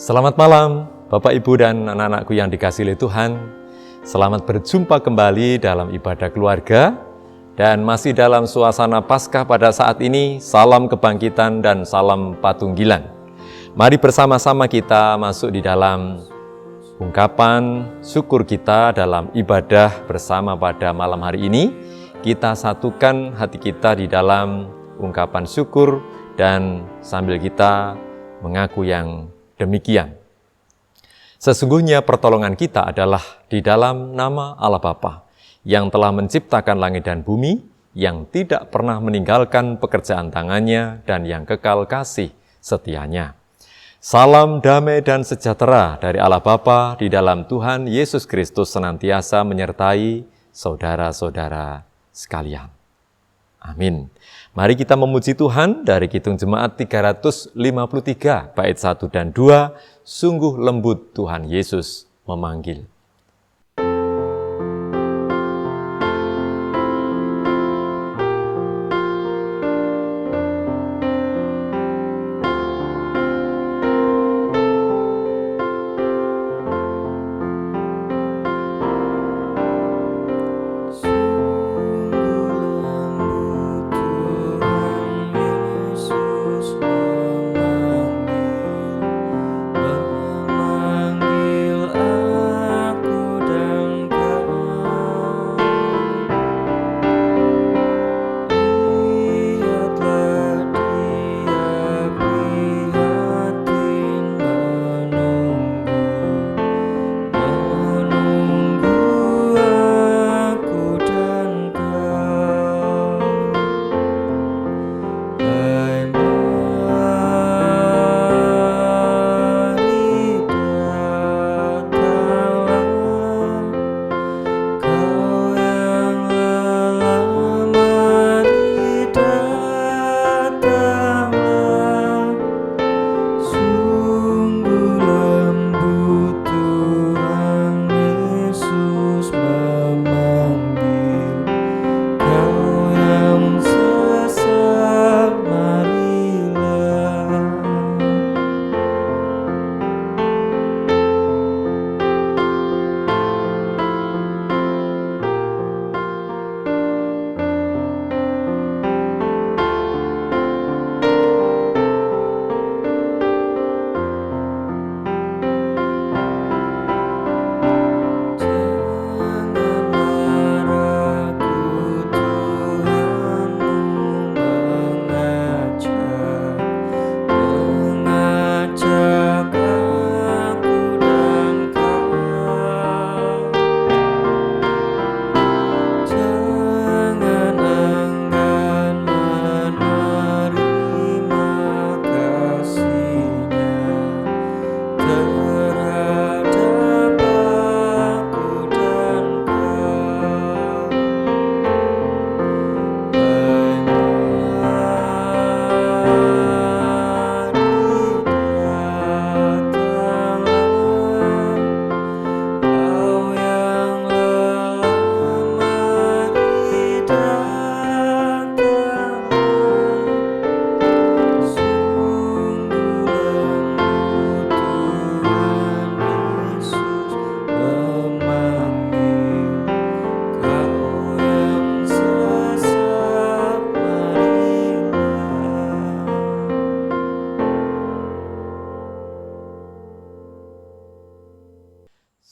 Selamat malam, Bapak, Ibu, dan anak-anakku yang dikasihi oleh Tuhan. Selamat berjumpa kembali dalam ibadah keluarga dan masih dalam suasana Paskah pada saat ini. Salam kebangkitan dan salam patunggilan. Mari bersama-sama kita masuk di dalam ungkapan syukur kita dalam ibadah bersama pada malam hari ini. Kita satukan hati kita di dalam ungkapan syukur dan sambil kita mengaku yang demikian. Sesungguhnya pertolongan kita adalah di dalam nama Allah Bapa yang telah menciptakan langit dan bumi, yang tidak pernah meninggalkan pekerjaan tangannya dan yang kekal kasih setianya. Salam damai dan sejahtera dari Allah Bapa di dalam Tuhan Yesus Kristus senantiasa menyertai saudara-saudara sekalian. Amin. Mari kita memuji Tuhan dari Kidung Jemaat 353, bait 1 dan 2, sungguh lembut Tuhan Yesus memanggil.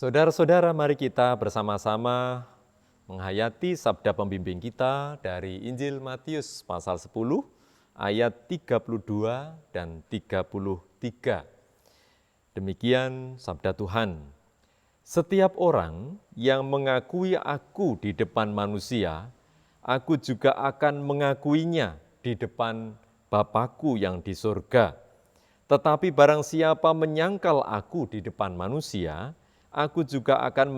Saudara-saudara, mari kita bersama-sama menghayati sabda pembimbing kita dari Injil Matius pasal 10 ayat 32 dan 33. Demikian sabda Tuhan. Setiap orang yang mengakui aku di depan manusia, aku juga akan mengakuinya di depan Bapa-Ku yang di surga. Tetapi barang siapa menyangkal aku di depan manusia, aku juga akan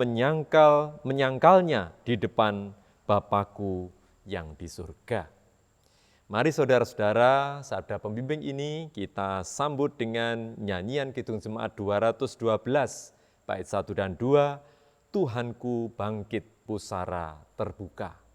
menyangkalnya di depan Bapa-Ku yang di surga. Mari saudara-saudara, sabda pembimbing ini kita sambut dengan nyanyian Kidung Jemaat 212, bait 1 dan 2, Tuhanku bangkit pusara terbuka.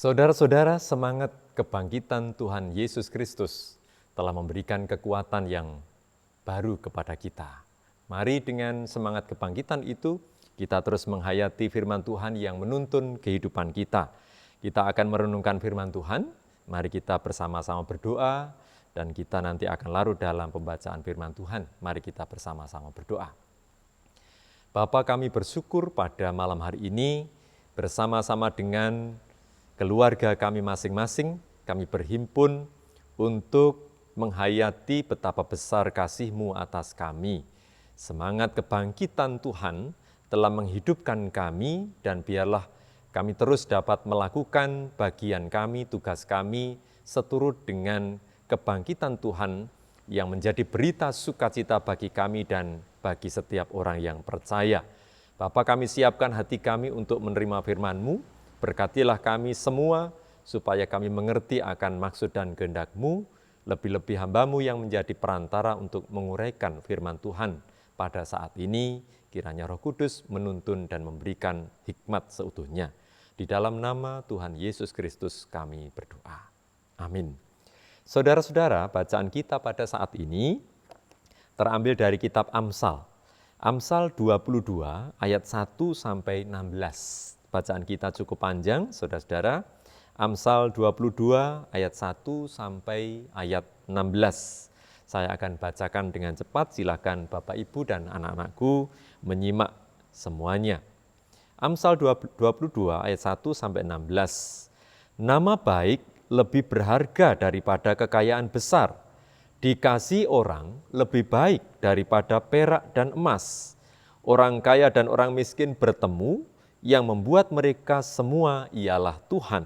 Saudara-saudara, semangat kebangkitan Tuhan Yesus Kristus telah memberikan kekuatan yang baru kepada kita. Mari dengan semangat kebangkitan itu, kita terus menghayati firman Tuhan yang menuntun kehidupan kita. Kita akan merenungkan firman Tuhan, mari kita bersama-sama berdoa, dan kita nanti akan larut dalam pembacaan firman Tuhan. Mari kita bersama-sama berdoa. Bapa, kami bersyukur pada malam hari ini, bersama-sama dengan keluarga kami masing-masing, kami berhimpun untuk menghayati betapa besar kasih-Mu atas kami. Semangat kebangkitan Tuhan telah menghidupkan kami, dan biarlah kami terus dapat melakukan bagian kami, tugas kami, seturut dengan kebangkitan Tuhan yang menjadi berita sukacita bagi kami dan bagi setiap orang yang percaya. Bapa, kami siapkan hati kami untuk menerima firman-Mu. Berkatilah kami semua, supaya kami mengerti akan maksud dan kehendak-Mu, lebih-lebih hamba-Mu yang menjadi perantara untuk menguraikan firman Tuhan pada saat ini. Kiranya Roh Kudus menuntun dan memberikan hikmat seutuhnya. Di dalam nama Tuhan Yesus Kristus kami berdoa. Amin. Saudara-saudara, bacaan kita pada saat ini terambil dari kitab Amsal. Amsal 22 ayat 1 sampai 16. Bacaan kita cukup panjang, saudara-saudara. Amsal 22 ayat 1 sampai ayat 16. Saya akan bacakan dengan cepat, silakan Bapak, Ibu, dan anak-anakku menyimak semuanya. Amsal 22 ayat 1 sampai 16. Nama baik lebih berharga daripada kekayaan besar. Dikasih orang lebih baik daripada perak dan emas. Orang kaya dan orang miskin bertemu, yang membuat mereka semua ialah Tuhan.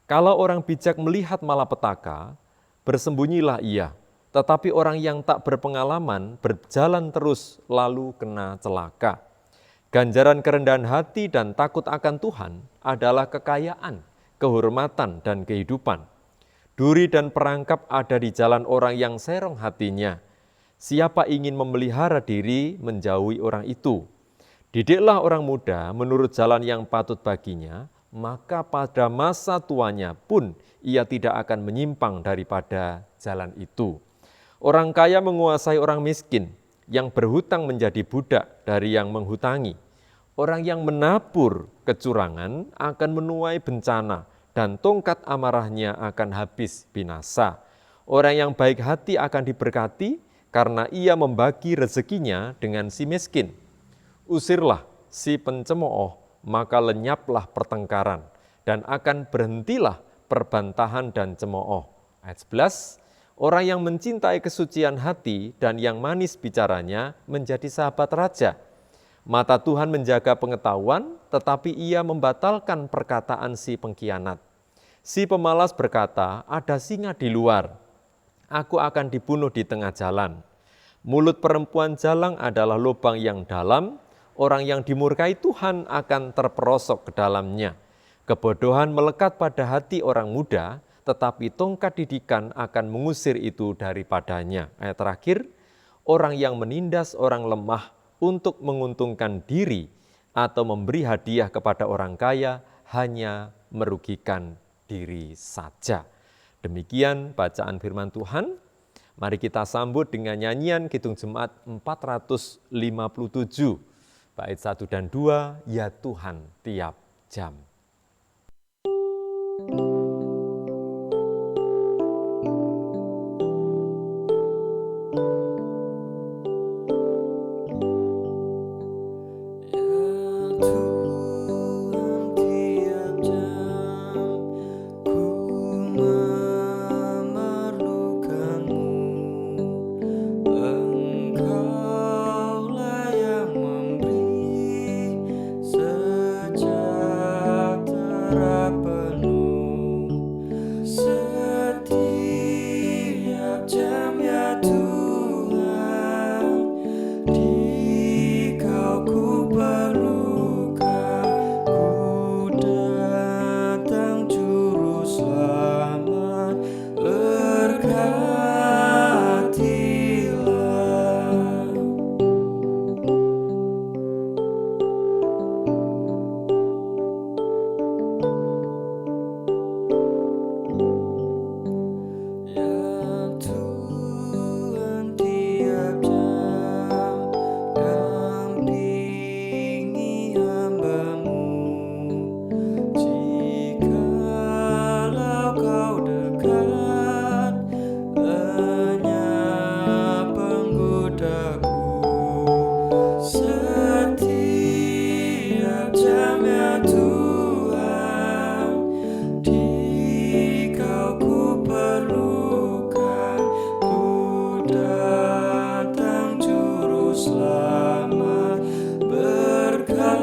Kalau orang bijak melihat malapetaka, bersembunyilah ia. Tetapi orang yang tak berpengalaman berjalan terus lalu kena celaka. Ganjaran kerendahan hati dan takut akan Tuhan adalah kekayaan, kehormatan, dan kehidupan. Duri dan perangkap ada di jalan orang yang serong hatinya. Siapa ingin memelihara diri menjauhi orang itu. Didiklah orang muda menurut jalan yang patut baginya, maka pada masa tuanya pun ia tidak akan menyimpang daripada jalan itu. Orang kaya menguasai orang miskin, yang berhutang menjadi budak dari yang menghutangi. Orang yang menabur kecurangan akan menuai bencana, dan tongkat amarahnya akan habis binasa. Orang yang baik hati akan diberkati, karena ia membagi rezekinya dengan si miskin. Usirlah si pencemooh, maka lenyaplah pertengkaran, dan akan berhentilah perbantahan dan cemooh. Ayat 11, orang yang mencintai kesucian hati dan yang manis bicaranya menjadi sahabat raja. Mata Tuhan menjaga pengetahuan, tetapi ia membatalkan perkataan si pengkhianat. Si pemalas berkata, ada singa di luar, aku akan dibunuh di tengah jalan. Mulut perempuan jalang adalah lubang yang dalam, orang yang dimurkai Tuhan akan terperosok ke dalamnya. Kebodohan melekat pada hati orang muda, tetapi tongkat didikan akan mengusir itu daripadanya. Ayat terakhir, orang yang menindas orang lemah untuk menguntungkan diri atau memberi hadiah kepada orang kaya hanya merugikan diri saja. Demikian bacaan firman Tuhan. Mari kita sambut dengan nyanyian Kidung Jemaat 457. Bait 1 dan 2, ya Tuhan tiap jam. Sejahtera penuh tajamnya Tuhan, di Kau ku perlukan, ku datang Juru Selamat, berkatilah.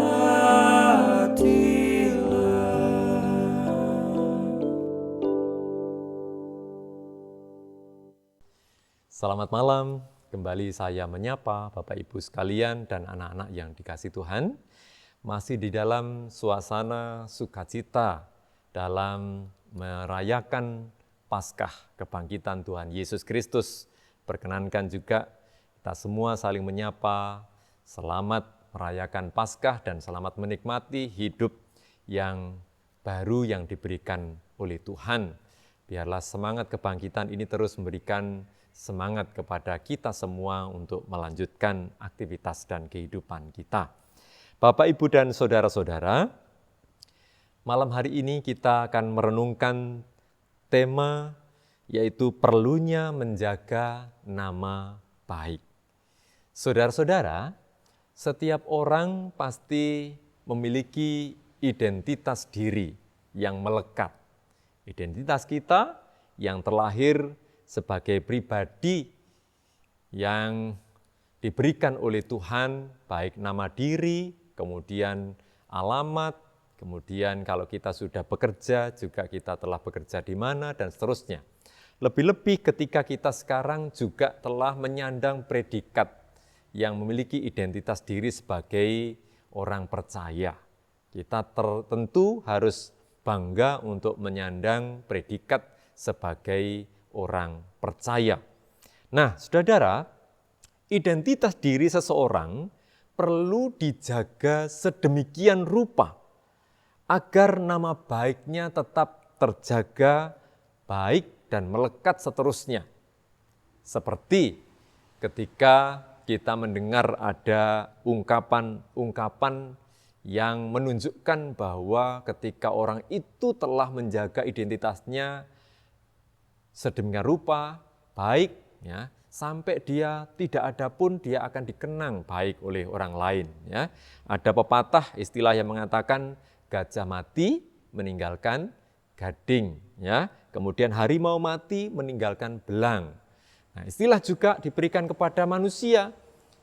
Selamat malam, kembali saya menyapa Bapak Ibu sekalian dan anak-anak yang dikasihi Tuhan. Masih di dalam suasana sukacita dalam merayakan Paskah kebangkitan Tuhan Yesus Kristus. Perkenankan juga kita semua saling menyapa, selamat merayakan Paskah dan selamat menikmati hidup yang baru yang diberikan oleh Tuhan. Biarlah semangat kebangkitan ini terus memberikan semangat kepada kita semua untuk melanjutkan aktivitas dan kehidupan kita. Bapak, Ibu, dan saudara-saudara, malam hari ini kita akan merenungkan tema yaitu perlunya menjaga nama baik. Saudara-saudara, setiap orang pasti memiliki identitas diri yang melekat. Identitas kita yang terlahir sebagai pribadi yang diberikan oleh Tuhan, baik nama diri, kemudian alamat, kemudian kalau kita sudah bekerja, juga kita telah bekerja di mana, dan seterusnya. Lebih-lebih ketika kita sekarang juga telah menyandang predikat yang memiliki identitas diri sebagai orang percaya. Kita tentu harus bangga untuk menyandang predikat sebagai orang percaya. Nah, saudara, identitas diri seseorang perlu dijaga sedemikian rupa agar nama baiknya tetap terjaga baik dan melekat seterusnya. Seperti ketika kita mendengar ada ungkapan-ungkapan yang menunjukkan bahwa ketika orang itu telah menjaga identitasnya sedemikian rupa, baik, ya, sampai dia tidak ada pun dia akan dikenang baik oleh orang lain. Ya. Ada pepatah istilah yang mengatakan gajah mati meninggalkan gading, ya. Kemudian harimau mati meninggalkan belang. Nah, istilah juga diberikan kepada manusia.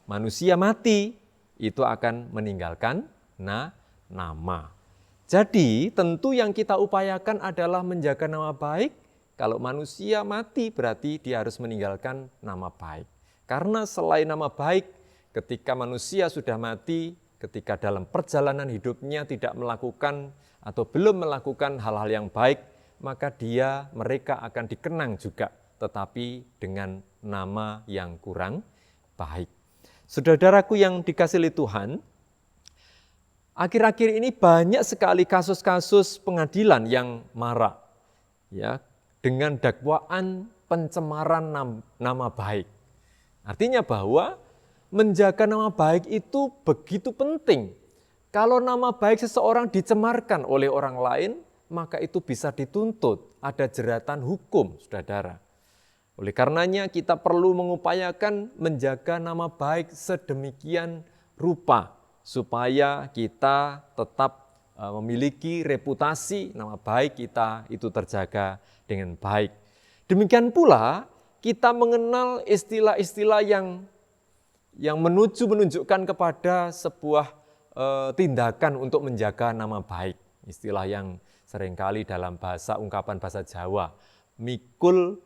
Manusia mati itu akan meninggalkan nama. Jadi tentu yang kita upayakan adalah menjaga nama baik. Kalau manusia mati berarti dia harus meninggalkan nama baik. Karena selain nama baik, ketika manusia sudah mati, ketika dalam perjalanan hidupnya tidak melakukan atau belum melakukan hal-hal yang baik, maka mereka akan dikenang juga, tetapi dengan nama yang kurang baik. Saudaraku yang dikasihi Tuhan, akhir-akhir ini banyak sekali kasus-kasus pengadilan yang marak, ya, dengan dakwaan pencemaran nama baik. Artinya bahwa menjaga nama baik itu begitu penting. Kalau nama baik seseorang dicemarkan oleh orang lain, maka itu bisa dituntut, ada jeratan hukum, saudara. Oleh karenanya kita perlu mengupayakan menjaga nama baik sedemikian rupa, supaya kita tetap memiliki reputasi, nama baik kita itu terjaga dengan baik. Demikian pula kita mengenal istilah-istilah yang menunjukkan kepada sebuah tindakan untuk menjaga nama baik. Istilah yang seringkali dalam ungkapan bahasa Jawa, mikul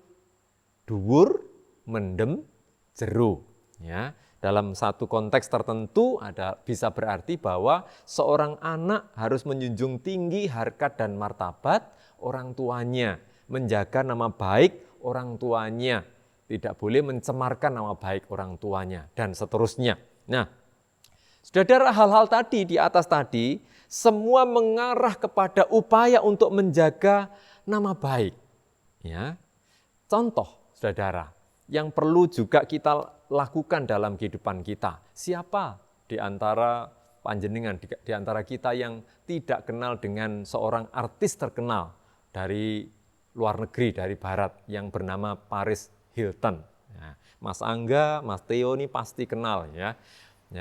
dhuwur mendem jero. Ya, dalam satu konteks tertentu bisa berarti bahwa seorang anak harus menjunjung tinggi harkat dan martabat orang tuanya, menjaga nama baik orang tuanya, tidak boleh mencemarkan nama baik orang tuanya, dan seterusnya. Nah, saudara, hal-hal tadi di atas tadi, semua mengarah kepada upaya untuk menjaga nama baik. Ya. Contoh, saudara, yang perlu juga kita lakukan dalam kehidupan kita. Siapa di antara panjenengan, di antara kita yang tidak kenal dengan seorang artis terkenal dari luar negeri, dari barat, yang bernama Paris Hilton. Ya, Mas Angga, Mas Theo ini pasti kenal, ya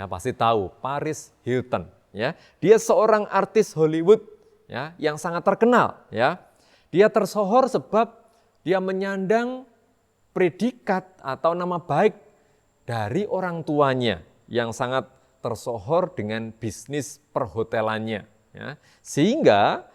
pasti tahu Paris Hilton. ya. Dia seorang artis Hollywood, ya, yang sangat terkenal, ya. Dia tersohor sebab dia menyandang predikat atau nama baik dari orang tuanya yang sangat tersohor dengan bisnis perhotelannya, ya. Sehingga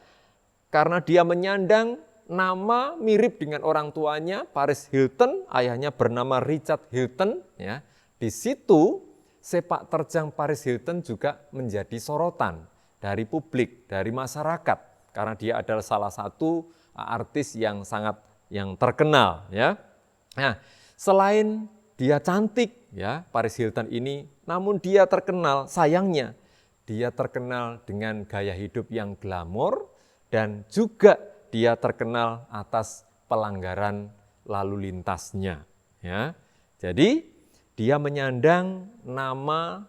karena dia menyandang nama mirip dengan orang tuanya, Paris Hilton, ayahnya bernama Richard Hilton, ya. Di situ sepak terjang Paris Hilton juga menjadi sorotan dari publik, dari masyarakat, karena dia adalah salah satu artis yang terkenal, ya. Nah, selain dia cantik, ya, Paris Hilton ini, namun dia terkenal, sayangnya dia terkenal dengan gaya hidup yang glamor dan juga dia terkenal atas pelanggaran lalu lintasnya, ya. Jadi dia menyandang nama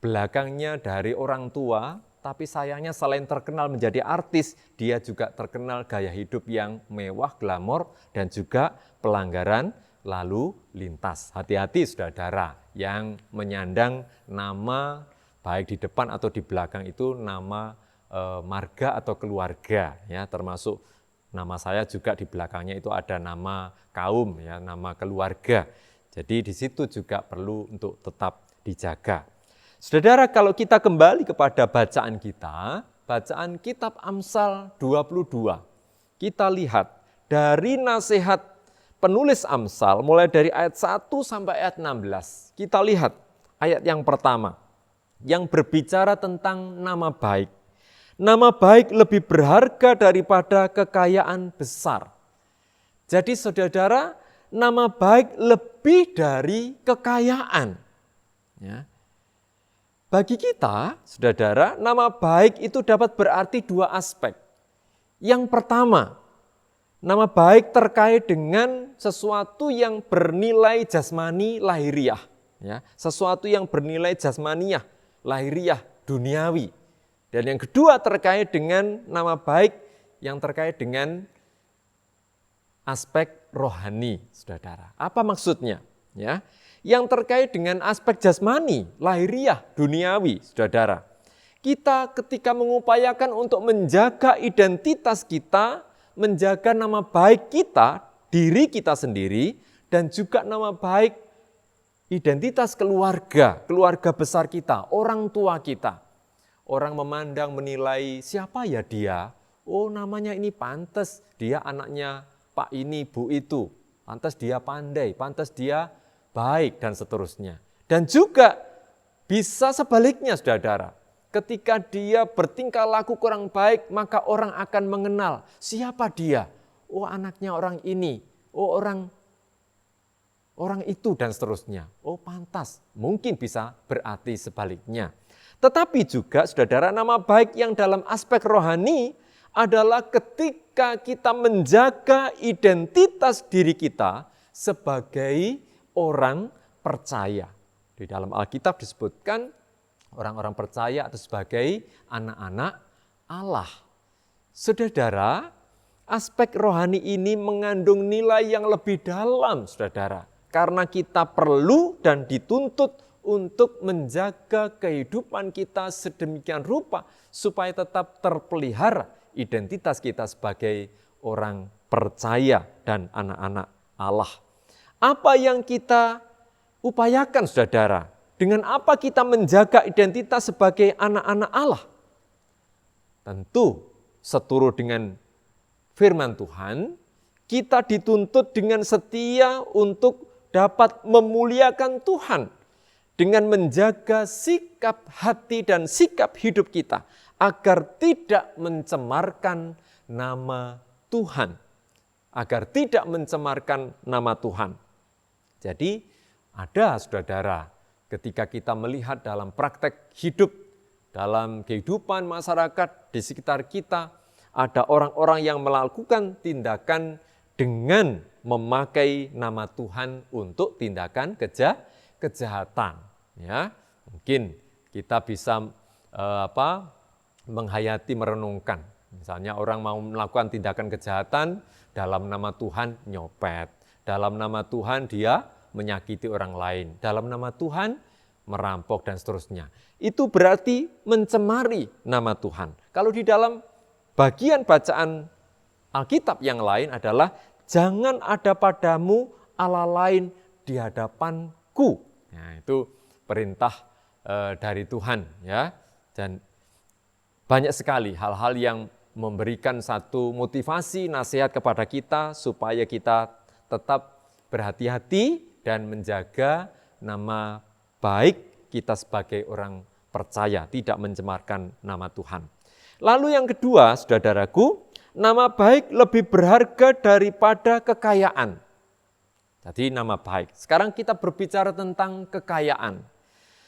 belakangnya dari orang tua, tapi sayangnya selain terkenal menjadi artis, dia juga terkenal gaya hidup yang mewah, glamor, dan juga pelanggaran lalu lintas. Hati-hati saudara yang menyandang nama baik di depan atau di belakang itu nama marga atau keluarga, ya, termasuk nama saya juga di belakangnya itu ada nama kaum, ya, nama keluarga. Jadi di situ juga perlu untuk tetap dijaga. Saudara, kalau kita kembali kepada bacaan kitab Amsal 22, kita lihat dari nasihat penulis Amsal mulai dari ayat 1 sampai ayat 16. Kita lihat ayat yang pertama yang berbicara tentang nama baik. Nama baik lebih berharga daripada kekayaan besar. Jadi saudara, nama baik lebih dari kekayaan. Ya. Bagi kita, saudara, nama baik itu dapat berarti dua aspek. Yang pertama, nama baik terkait dengan sesuatu yang bernilai jasmani lahiriah. Ya. Sesuatu yang bernilai jasmaniah, lahiriah, duniawi. Dan yang kedua terkait dengan nama baik yang terkait dengan aspek rohani, saudara. Apa maksudnya? Ya, yang terkait dengan aspek jasmani, lahiriah, duniawi, saudara. Kita ketika mengupayakan untuk menjaga identitas kita, menjaga nama baik kita, diri kita sendiri, dan juga nama baik identitas keluarga, keluarga besar kita, orang tua kita. Orang memandang, menilai siapa ya dia? Oh, namanya ini pantas, dia anaknya Pak ini, Bu itu. Pantas dia pandai, pantas dia baik, dan seterusnya. Dan juga bisa sebaliknya, saudara. Ketika dia bertingkah laku kurang baik, maka orang akan mengenal siapa dia. Oh, anaknya orang ini. Oh, orang itu, dan seterusnya. Oh, pantas. Mungkin bisa berarti sebaliknya. Tetapi juga, saudara, nama baik yang dalam aspek rohani adalah ketika kita menjaga identitas diri kita sebagai orang percaya. Di dalam Alkitab disebutkan orang-orang percaya atau sebagai anak-anak Allah. Saudara, aspek rohani ini mengandung nilai yang lebih dalam, saudara. Karena kita perlu dan dituntut untuk menjaga kehidupan kita sedemikian rupa supaya tetap terpelihara identitas kita sebagai orang percaya dan anak-anak Allah. Apa yang kita upayakan, saudara? Dengan apa kita menjaga identitas sebagai anak-anak Allah? Tentu seturut dengan firman Tuhan, kita dituntut dengan setia untuk dapat memuliakan Tuhan dengan menjaga sikap hati dan sikap hidup kita agar tidak mencemarkan nama Tuhan. Agar tidak mencemarkan nama Tuhan. Jadi ada, saudara, ketika kita melihat dalam praktek hidup, dalam kehidupan masyarakat di sekitar kita, ada orang-orang yang melakukan tindakan dengan memakai nama Tuhan untuk tindakan kejahatan. Ya, mungkin kita bisa menghayati, merenungkan. Misalnya orang mau melakukan tindakan kejahatan, dalam nama Tuhan nyopet, dalam nama Tuhan dia menyakiti orang lain, dalam nama Tuhan merampok, dan seterusnya. Itu berarti mencemari nama Tuhan. Kalau di dalam bagian bacaan Alkitab yang lain adalah jangan ada padamu Allah lain di hadapanku. Nah, itu perintah dari Tuhan, ya. Dan banyak sekali hal-hal yang memberikan satu motivasi, nasihat kepada kita supaya kita tetap berhati-hati dan menjaga nama baik kita sebagai orang percaya, tidak mencemarkan nama Tuhan. Lalu yang kedua, saudaraku, nama baik lebih berharga daripada kekayaan. Jadi nama baik. Sekarang kita berbicara tentang kekayaan.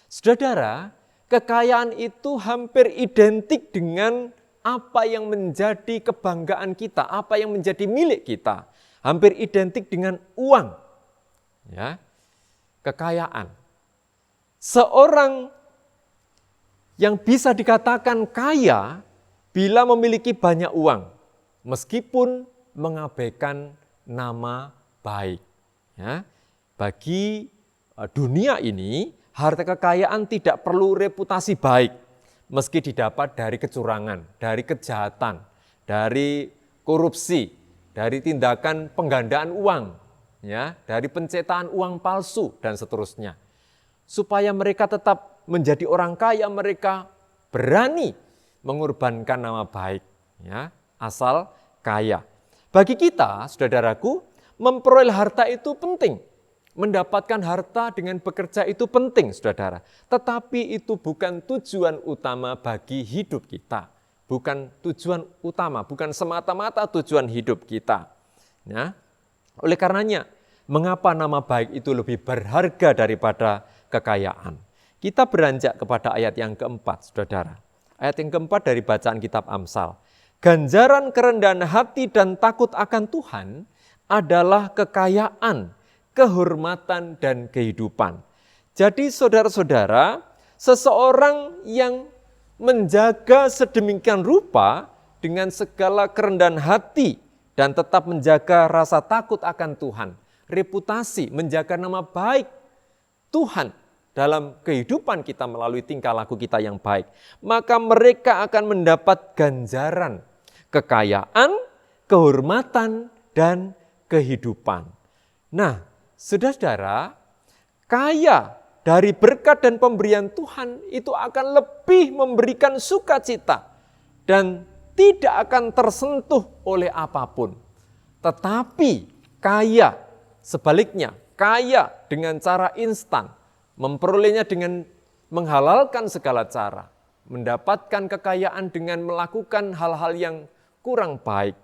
Saudara, kekayaan itu hampir identik dengan apa yang menjadi kebanggaan kita, apa yang menjadi milik kita. Hampir identik dengan uang. Ya, kekayaan. Seorang yang bisa dikatakan kaya bila memiliki banyak uang, meskipun mengabaikan nama baik. Ya, bagi dunia ini, harta kekayaan tidak perlu reputasi baik, meski didapat dari kecurangan, dari kejahatan, dari korupsi, dari tindakan penggandaan uang, ya, dari pencetakan uang palsu, dan seterusnya. Supaya mereka tetap menjadi orang kaya, mereka berani mengorbankan nama baik, ya, asal kaya. Bagi kita, saudaraku, memperoleh harta itu penting. Mendapatkan harta dengan bekerja itu penting, saudara. Tetapi itu bukan tujuan utama bagi hidup kita. Bukan tujuan utama, bukan semata-mata tujuan hidup kita. Ya. Oleh karenanya, mengapa nama baik itu lebih berharga daripada kekayaan? Kita beranjak kepada ayat yang keempat, saudara. Ayat yang keempat dari bacaan kitab Amsal. Ganjaran kerendahan hati dan takut akan Tuhan adalah kekayaan, kehormatan, dan kehidupan. Jadi saudara-saudara, seseorang yang menjaga sedemikian rupa dengan segala kerendahan hati dan tetap menjaga rasa takut akan Tuhan, reputasi, menjaga nama baik Tuhan dalam kehidupan kita melalui tingkah laku kita yang baik, maka mereka akan mendapat ganjaran, kekayaan, kehormatan, dan kehidupan. Nah, saudara-saudara, kaya dari berkat dan pemberian Tuhan itu akan lebih memberikan sukacita dan tidak akan tersentuh oleh apapun. Tetapi kaya, sebaliknya, kaya dengan cara instan, memperolehnya dengan menghalalkan segala cara, mendapatkan kekayaan dengan melakukan hal-hal yang kurang baik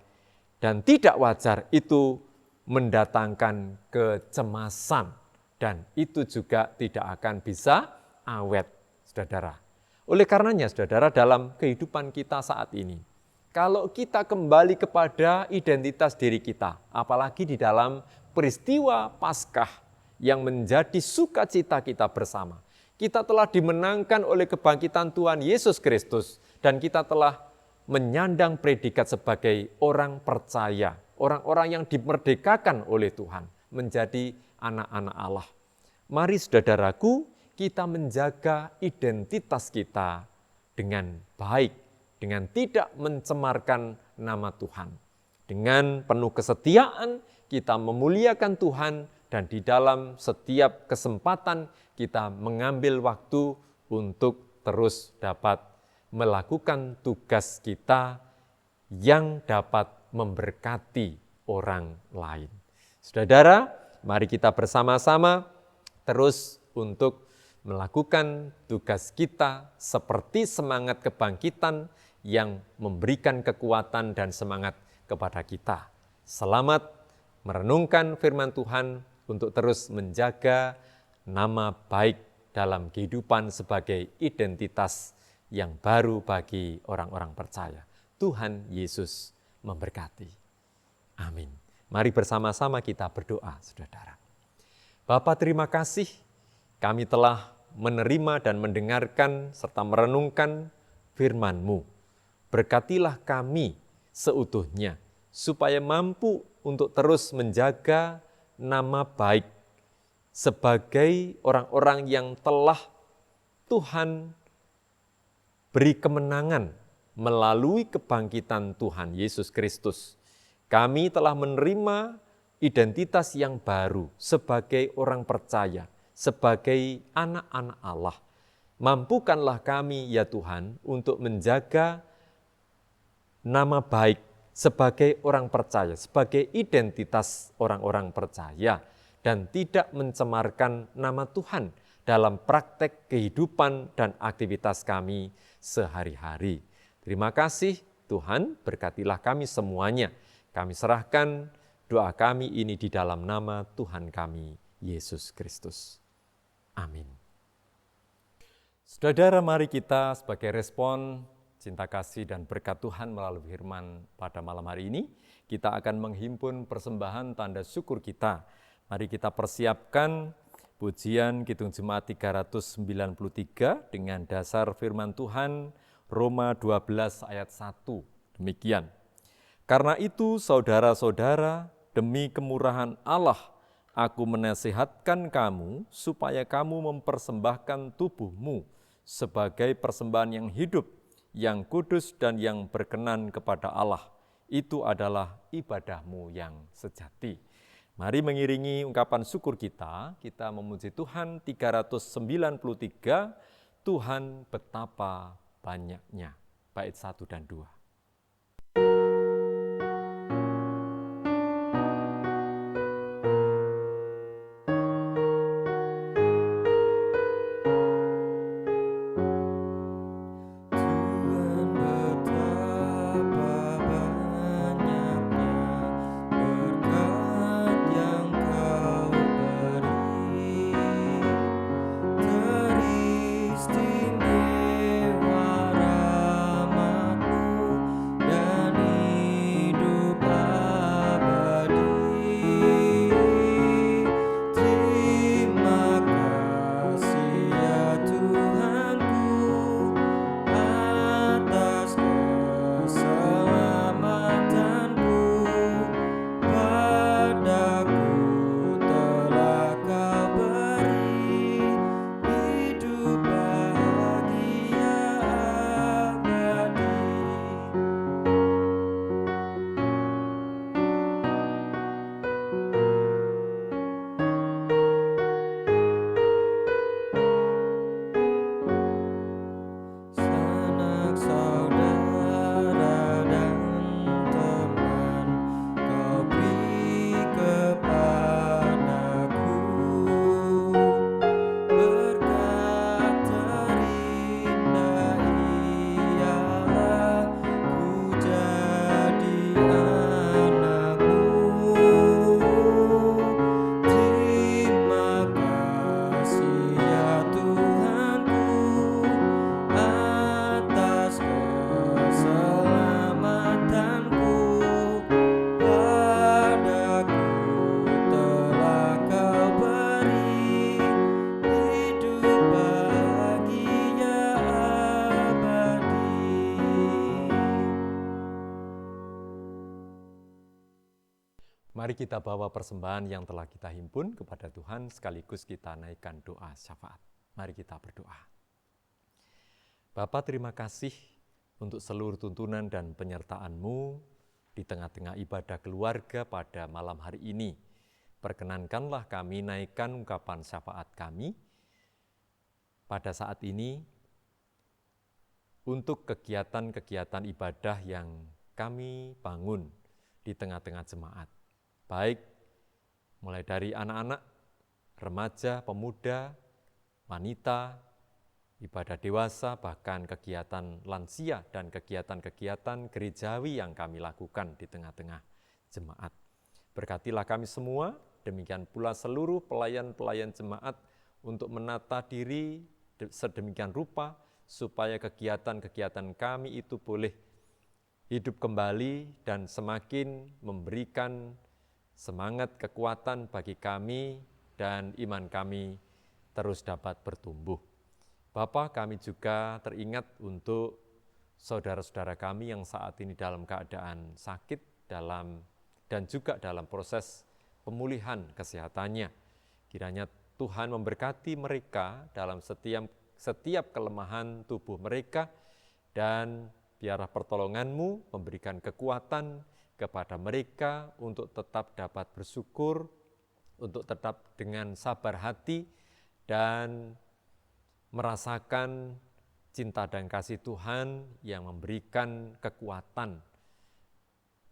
dan tidak wajar, itu mendatangkan kecemasan dan itu juga tidak akan bisa awet, saudara. Oleh karenanya, saudara, dalam kehidupan kita saat ini, kalau kita kembali kepada identitas diri kita, apalagi di dalam peristiwa Paskah yang menjadi sukacita kita bersama. Kita telah dimenangkan oleh kebangkitan Tuhan Yesus Kristus dan kita telah menyandang predikat sebagai orang percaya, orang-orang yang dimerdekakan oleh Tuhan menjadi anak-anak Allah. Mari saudaraku, kita menjaga identitas kita dengan baik, dengan tidak mencemarkan nama Tuhan. Dengan penuh kesetiaan kita memuliakan Tuhan, dan di dalam setiap kesempatan kita mengambil waktu untuk terus dapat melakukan tugas kita yang dapat memberkati orang lain. Saudara, mari kita bersama-sama terus untuk melakukan tugas kita seperti semangat kebangkitan yang memberikan kekuatan dan semangat kepada kita. Selamat merenungkan firman Tuhan untuk terus menjaga nama baik dalam kehidupan sebagai identitas yang baru bagi orang-orang percaya. Tuhan Yesus memberkati. Amin. Mari bersama-sama kita berdoa, saudara. Bapa, terima kasih kami telah menerima dan mendengarkan serta merenungkan firman-Mu. Berkatilah kami seutuhnya, supaya mampu untuk terus menjaga nama baik sebagai orang-orang yang telah Tuhan beri kemenangan melalui kebangkitan Tuhan Yesus Kristus. Kami telah menerima identitas yang baru sebagai orang percaya, sebagai anak-anak Allah. Mampukanlah kami ya Tuhan untuk menjaga nama baik sebagai orang percaya, sebagai identitas orang-orang percaya, dan tidak mencemarkan nama Tuhan dalam praktek kehidupan dan aktivitas kami sehari-hari. Terima kasih Tuhan, berkatilah kami semuanya. Kami serahkan doa kami ini di dalam nama Tuhan kami, Yesus Kristus. Amin. Saudara, mari kita sebagai respon cinta kasih dan berkat Tuhan melalui firman pada malam hari ini, kita akan menghimpun persembahan tanda syukur kita. Mari kita persiapkan pujian Kidung Jemaat 393 dengan dasar firman Tuhan Roma 12 ayat 1. Demikian. Karena itu saudara-saudara, demi kemurahan Allah, aku menasihatkan kamu supaya kamu mempersembahkan tubuhmu sebagai persembahan yang hidup, yang kudus dan yang berkenan kepada Allah. Itu adalah ibadahmu yang sejati. Mari mengiringi ungkapan syukur kita memuji Tuhan 393, Tuhan betapa banyaknya. Bait 1 dan 2. Mari kita bawa persembahan yang telah kita himpun kepada Tuhan, sekaligus kita naikkan doa syafaat. Mari kita berdoa. Bapa, terima kasih untuk seluruh tuntunan dan penyertaan-Mu di tengah-tengah ibadah keluarga pada malam hari ini. Perkenankanlah kami naikkan ungkapan syafaat kami pada saat ini untuk kegiatan-kegiatan ibadah yang kami bangun di tengah-tengah jemaat. Baik mulai dari anak-anak, remaja, pemuda, wanita, ibadah dewasa, bahkan kegiatan lansia dan kegiatan-kegiatan gerejawi yang kami lakukan di tengah-tengah jemaat. Berkatilah kami semua, demikian pula seluruh pelayan-pelayan jemaat untuk menata diri sedemikian rupa supaya kegiatan-kegiatan kami itu boleh hidup kembali dan semakin memberikan semangat, kekuatan bagi kami dan iman kami terus dapat bertumbuh. Bapa, kami juga teringat untuk saudara-saudara kami yang saat ini dalam keadaan sakit dan juga dalam proses pemulihan kesehatannya. Kiranya Tuhan memberkati mereka dalam setiap setiap kelemahan tubuh mereka, dan biarlah pertolongan-Mu memberikan kekuatan kepada mereka untuk tetap dapat bersyukur, untuk tetap dengan sabar hati dan merasakan cinta dan kasih Tuhan yang memberikan kekuatan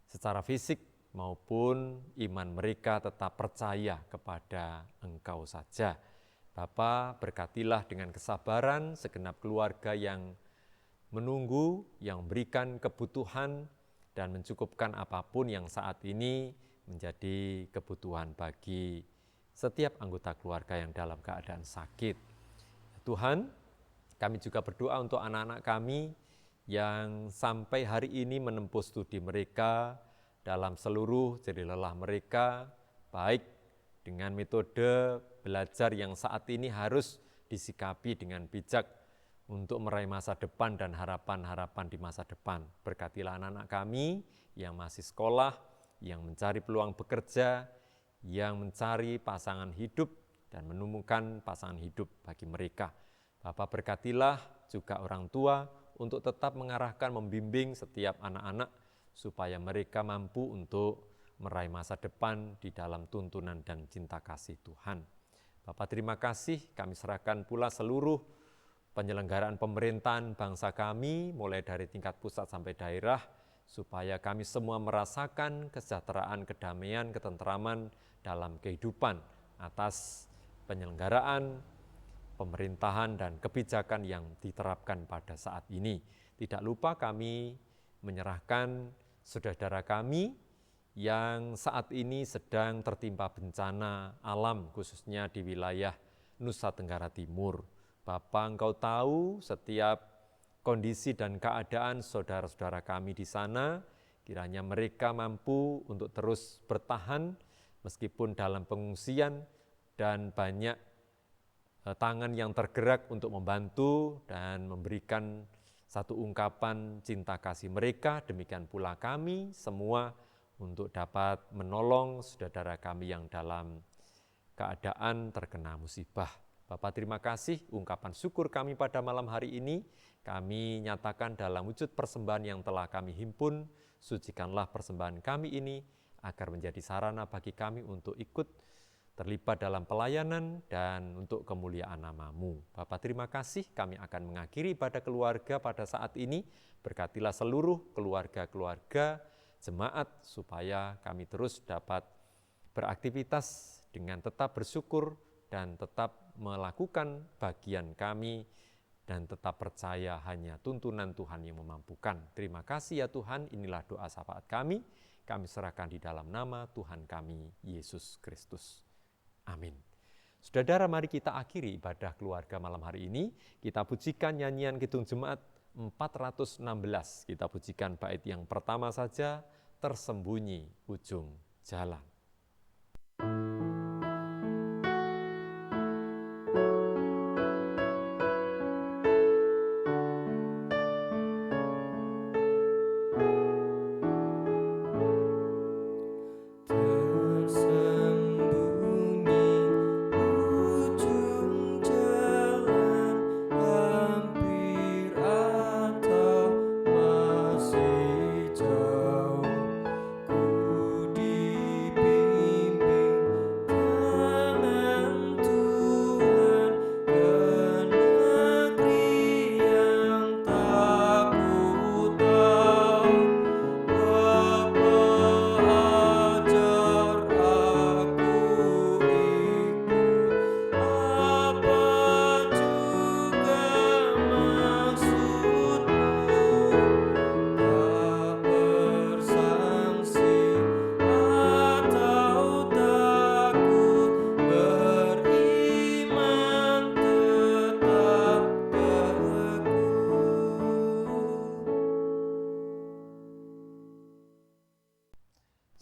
secara fisik maupun iman mereka tetap percaya kepada Engkau saja. Bapa, berkatilah dengan kesabaran segenap keluarga yang menunggu, yang memberikan kebutuhan dan mencukupkan apapun yang saat ini menjadi kebutuhan bagi setiap anggota keluarga yang dalam keadaan sakit. Tuhan, kami juga berdoa untuk anak-anak kami yang sampai hari ini menempuh studi mereka dalam seluruh jerih lelah mereka, baik dengan metode belajar yang saat ini harus disikapi dengan bijak untuk meraih masa depan dan harapan-harapan di masa depan. Berkatilah anak-anak kami yang masih sekolah, yang mencari peluang bekerja, yang mencari pasangan hidup dan menemukan pasangan hidup bagi mereka. Bapa, berkatilah juga orang tua untuk tetap mengarahkan, membimbing setiap anak-anak supaya mereka mampu untuk meraih masa depan di dalam tuntunan dan cinta kasih Tuhan. Bapa, terima kasih, kami serahkan pula seluruh penyelenggaraan pemerintahan bangsa kami, mulai dari tingkat pusat sampai daerah, supaya kami semua merasakan kesejahteraan, kedamaian, ketentraman dalam kehidupan atas penyelenggaraan pemerintahan dan kebijakan yang diterapkan pada saat ini. Tidak lupa kami menyerahkan saudara kami yang saat ini sedang tertimpa bencana alam, khususnya di wilayah Nusa Tenggara Timur. Bapa, Engkau tahu setiap kondisi dan keadaan saudara-saudara kami di sana, kiranya mereka mampu untuk terus bertahan meskipun dalam pengungsian, dan banyak tangan yang tergerak untuk membantu dan memberikan satu ungkapan cinta kasih mereka. Demikian pula kami semua untuk dapat menolong saudara kami yang dalam keadaan terkena musibah. Bapak, terima kasih, ungkapan syukur kami pada malam hari ini kami nyatakan dalam wujud persembahan yang telah kami himpun. Sucikanlah persembahan kami ini agar menjadi sarana bagi kami untuk ikut terlibat dalam pelayanan dan untuk kemuliaan nama-Mu. Bapak, terima kasih, kami akan mengakhiri ibadah keluarga pada saat ini. Berkatilah seluruh keluarga-keluarga jemaat supaya kami terus dapat beraktivitas dengan tetap bersyukur dan tetap melakukan bagian kami dan tetap percaya hanya tuntunan Tuhan yang memampukan. Terima kasih ya Tuhan, inilah doa syafaat kami serahkan di dalam nama Tuhan kami, Yesus Kristus. Amin. Saudara, mari kita akhiri ibadah keluarga malam hari ini. Kita pujikan nyanyian Kidung Jemaat 416. Kita pujikan bait yang pertama saja, Tersembunyi Ujung Jalan.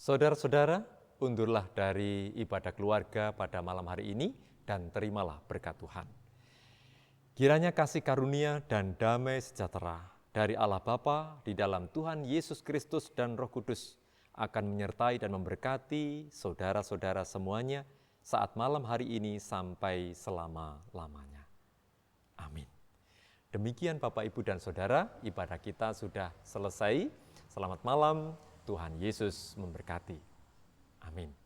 Saudara-saudara, undurlah dari ibadah keluarga pada malam hari ini dan terimalah berkat Tuhan. Kiranya kasih karunia dan damai sejahtera dari Allah Bapa di dalam Tuhan Yesus Kristus dan Roh Kudus akan menyertai dan memberkati saudara-saudara semuanya saat malam hari ini sampai selama-lamanya. Amin. Demikian Bapak, Ibu, dan Saudara, ibadah kita sudah selesai. Selamat malam, Tuhan Yesus memberkati. Amin.